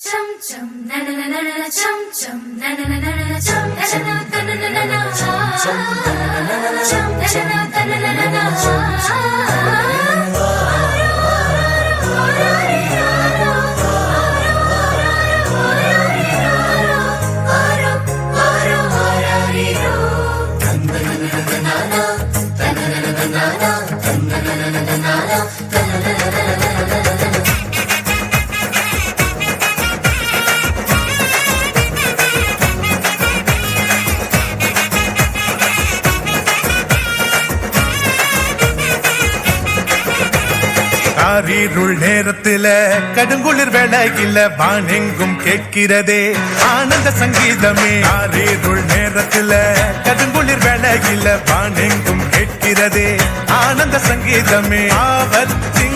chum chum na na na na na chum chum na na na na na chum na na na na na na chum chum na na na na na chum na na na na na காரிருள் நேரத்தில கடுங்குளிர் வேளையில வானெங்கும் கேட்கிறதே ஆனந்த சங்கீதமே. காரிருள் நேரத்தில கடுங்குளிர் வேளையில வானெங்கும் கேட்கிறதே ஆனந்த சங்கீதமே. ஆவத்தின்